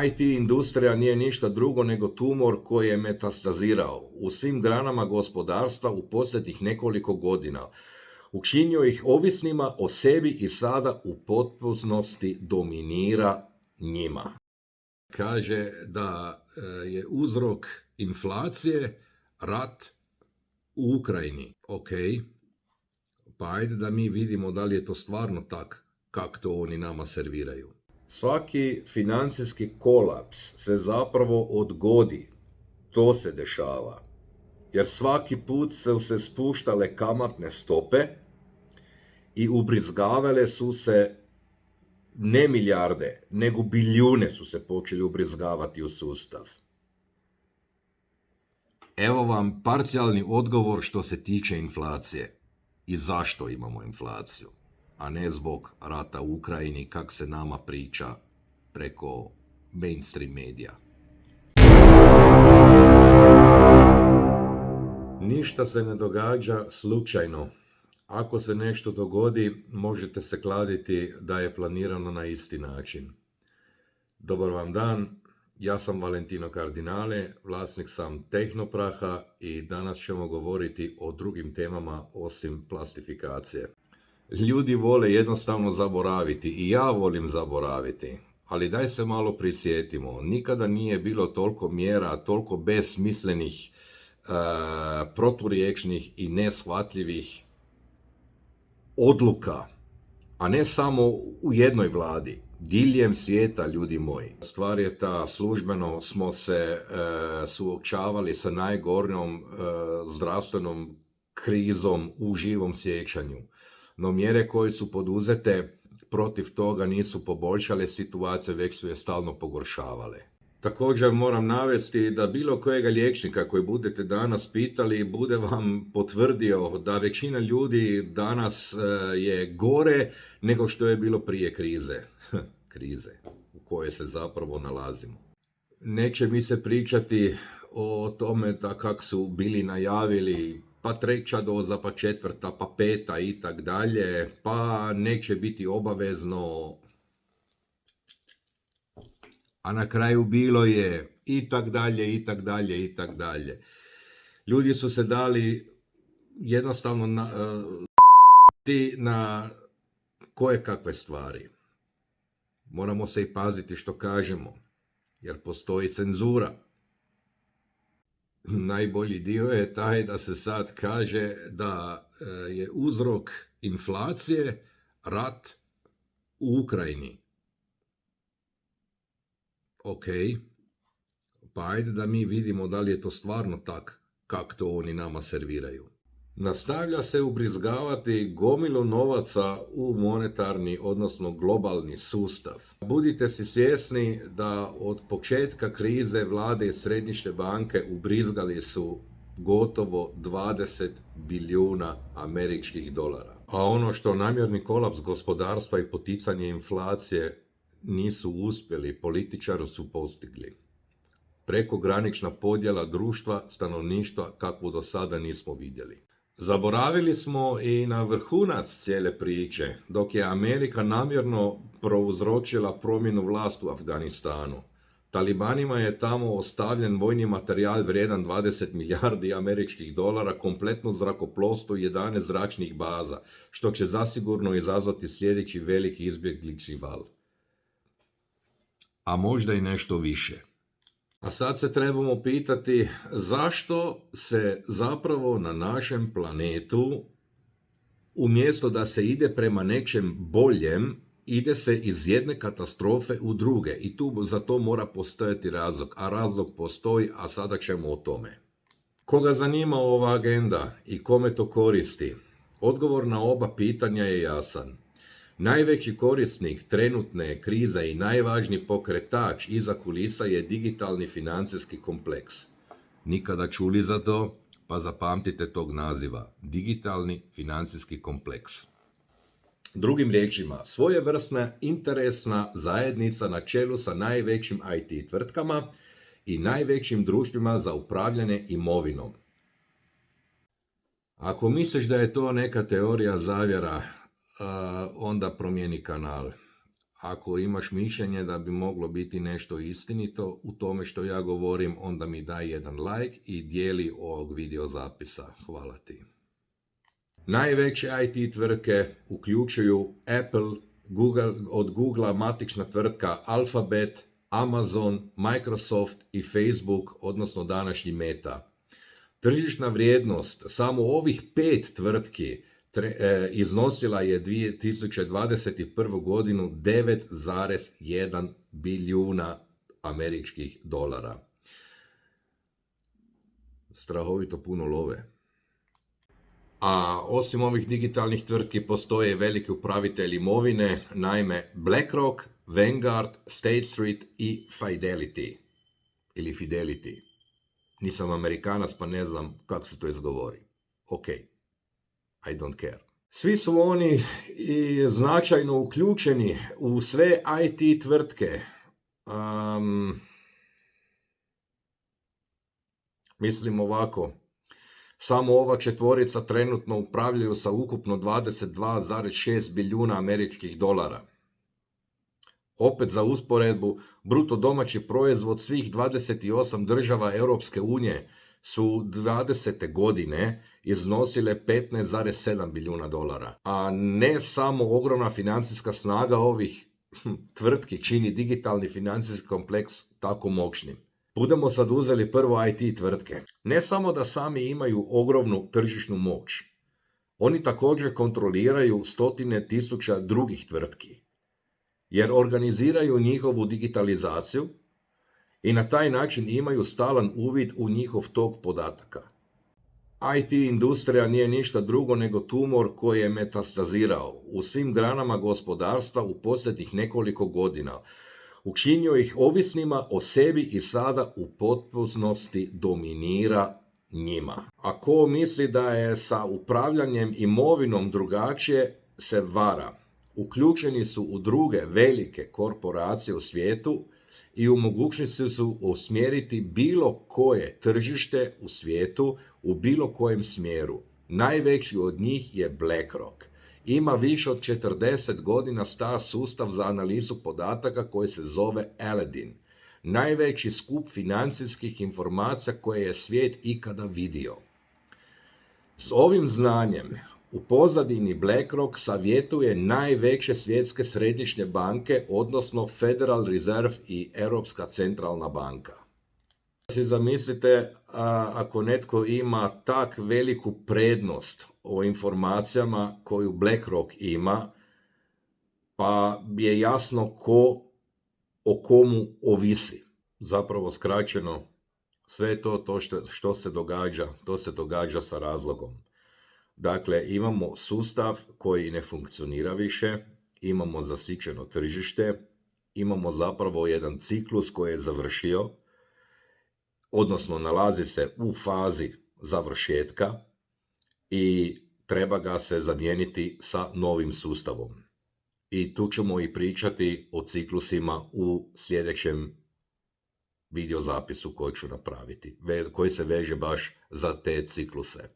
IT industrija nije ništa drugo nego tumor koji je metastazirao u svim granama gospodarstva u posljednjih nekoliko godina. Učinio ih ovisnima o sebi i sada u potpunosti dominira njima. Kaže da je uzrok inflacije rat u Ukrajini. Ok, pa ajde da mi vidimo da li je to stvarno tak, kako to oni nama serviraju. Svaki financijski kolaps se zapravo odgodi. To se dešava. Jer svaki put su se spuštale kamatne stope i ubrizgavale su se ne milijarde, nego bilijune su se počeli ubrizgavati u sustav. Evo vam parcijalni odgovor što se tiče inflacije i zašto imamo inflaciju, a ne zbog rata u Ukrajini, kak se nama priča preko mainstream medija. Ništa se ne događa slučajno. Ako se nešto dogodi, možete se kladiti da je planirano na isti način. Dobar vam dan, ja sam Valentino Cardinale, vlasnik sam Tehnopraha i danas ćemo govoriti o drugim temama osim plastifikacije. Ljudi vole jednostavno zaboraviti i ja volim zaboraviti, ali daj se malo prisjetimo. Nikada nije bilo toliko mjera, toliko besmislenih, proturječnih i neshvatljivih odluka, a ne samo u jednoj vladi, diljem svijeta, ljudi moji. Stvar je ta, službeno smo se suočavali sa najgornjom zdravstvenom krizom u živom sjećanju. No mjere koje su poduzete protiv toga nisu poboljšale situaciju, već su je stalno pogoršavale. Također moram navesti da bilo kojega liječnika koji budete danas pitali, bude vam potvrdio da većina ljudi danas je gore nego što je bilo prije krize. Krize u kojoj se zapravo nalazimo. Neće mi se pričati o tome da kak su bili najavili pa 3. doza, pa 4., pa 5. i tak dalje, pa neće biti obavezno, a na kraju bilo je i tak dalje, i tak dalje, i tak dalje. Ljudi su se dali jednostavno na koje kakve stvari. Moramo se i paziti što kažemo, jer postoji cenzura. Najbolji dio je taj da se sad kaže da je uzrok inflacije rat u Ukrajini. Ok, pa ajde da mi vidimo da li je to stvarno tak, kako to oni nama serviraju. Nastavlja se ubrizgavati gomilu novaca u monetarni, odnosno globalni sustav. Budite si svjesni da od početka krize vlade i središnje banke ubrizgali su gotovo 20 bilijuna američkih dolara. A ono što namjerni kolaps gospodarstva i poticanje inflacije nisu uspjeli, političari su postigli. Prekogranična podjela društva, stanovništva kakvu do sada nismo vidjeli. Zaboravili smo i na vrhunac cijele priče, dok je Amerika namjerno prouzročila promjenu vlasti u Afganistanu. Talibanima je tamo ostavljen vojni materijal vrijedan 20 milijardi američkih dolara, kompletno zrakoplovstvo i 11 zračnih baza, što će zasigurno izazvati sljedeći veliki izbjeglički val. A možda i nešto više. A sad se trebamo pitati zašto se zapravo na našem planetu, umjesto da se ide prema nečem boljem, ide se iz jedne katastrofe u druge. I tu za to mora postojati razlog. A razlog postoji, a sada ćemo o tome. Koga zanima ova agenda i kome to koristi? Odgovor na oba pitanja je jasan. Najveći korisnik trenutne krize i najvažniji pokretač iza kulisa je digitalni financijski kompleks. Nikada čuli za to, pa zapamtite tog naziva. Digitalni financijski kompleks. Drugim riječima, svojevrsna interesna zajednica na čelu sa najvećim IT tvrtkama i najvećim društvima za upravljanje imovinom. Ako misliš da je to neka teorija zavjera, onda promijeni kanal. Ako imaš mišljenje da bi moglo biti nešto istinito u tome što ja govorim, onda mi daj jedan like i dijeli ovog video zapisa. Hvala ti. Najveće IT tvrtke uključuju Apple, Google, od Googlea matična tvrtka Alphabet, Amazon, Microsoft i Facebook, odnosno današnji Meta. Tržišna vrijednost samo ovih 5 tvrtki iznosila je 2021. godinu 9,1 bilijuna američkih dolara. Strahovito puno love. A osim ovih digitalnih tvrtki postoje veliki upravitelji imovine, naime BlackRock, Vanguard, State Street i Fidelity. Ili Fidelity. Nisam Amerikanac pa ne znam kako se to izgovori. Ok, I don't care. Svi su oni i značajno uključeni u sve IT tvrtke. Mislim ovako. Samo ova četvorica trenutno upravljaju sa ukupno 22,6 bilijuna američkih dolara. Opet za usporedbu, bruto domaći proizvod svih 28 država Europske unije su 20. godine iznosile 15,7 bilijuna dolara. A ne samo ogromna financijska snaga ovih tvrtki čini digitalni financijski kompleks tako moćnim. Budemo sad uzeli prvo IT tvrtke. Ne samo da sami imaju ogromnu tržišnu moć, oni također kontroliraju stotine tisuća drugih tvrtki, jer organiziraju njihovu digitalizaciju i na taj način imaju stalan uvid u njihov tok podataka. IT industrija nije ništa drugo nego tumor koji je metastazirao u svim granama gospodarstva u posljednjih nekoliko godina. Učinio ih ovisnima o sebi i sada u potpunosti dominira njima. A ko misli da je sa upravljanjem imovinom drugačije, se vara. Uključeni su u druge velike korporacije u svijetu i u mogućnosti su usmjeriti bilo koje tržište u svijetu u bilo kojem smjeru. Najveći od njih je BlackRock. Ima više od 40 godina star sustav za analizu podataka koji se zove Aladdin. Najveći skup financijskih informacija koje je svijet ikada vidio. S ovim znanjem u pozadini BlackRock savjetuje najveće svjetske središnje banke, odnosno Federal Reserve i Europska centralna banka. Si zamislite ako netko ima tak veliku prednost o informacijama koju BlackRock ima, pa je jasno o komu ovisi. Zapravo skraćeno, sve to što se događa, to se događa sa razlogom. Dakle, imamo sustav koji ne funkcionira više, imamo zasićeno tržište, imamo zapravo jedan ciklus koji je završio, odnosno nalazi se u fazi završetka i treba ga se zamijeniti sa novim sustavom. I tu ćemo i pričati o ciklusima u sljedećem videozapisu koji ću napraviti, koji se veže baš za te cikluse.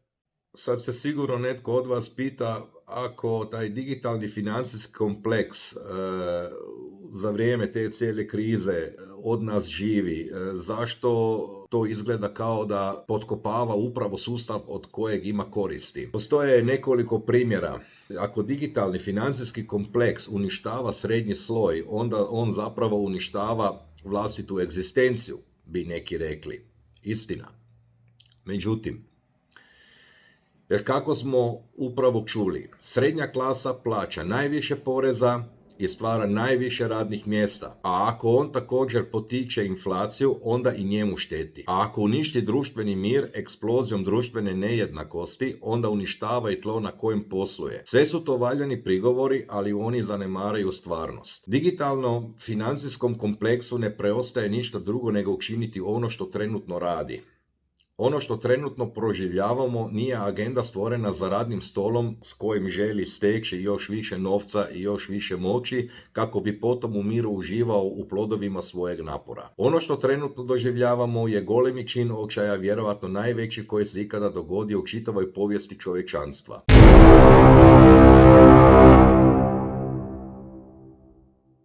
Sad se sigurno netko od vas pita, ako taj digitalni financijski kompleks za vrijeme te cijele krize od nas živi, zašto to izgleda kao da potkopava upravo sustav od kojeg ima koristi? Postoje nekoliko primjera. Ako digitalni financijski kompleks uništava srednji sloj, onda on zapravo uništava vlastitu egzistenciju, bi neki rekli. Istina. Međutim, jer kako smo upravo čuli, srednja klasa plaća najviše poreza i stvara najviše radnih mjesta, a ako on također potiče inflaciju, onda i njemu šteti. A ako uništi društveni mir eksplozijom društvene nejednakosti, onda uništava i tlo na kojem posluje. Sve su to valjani prigovori, ali oni zanemaraju stvarnost. Digitalnom financijskom kompleksu ne preostaje ništa drugo nego učiniti ono što trenutno radi. Ono što trenutno proživljavamo nije agenda stvorena za radnim stolom s kojim želi steći još više novca i još više moći kako bi potom u miru uživao u plodovima svojeg napora. Ono što trenutno doživljavamo je golemi čin očaja, vjerojatno najveći koji se ikada dogodio u čitavoj povijesti čovječanstva.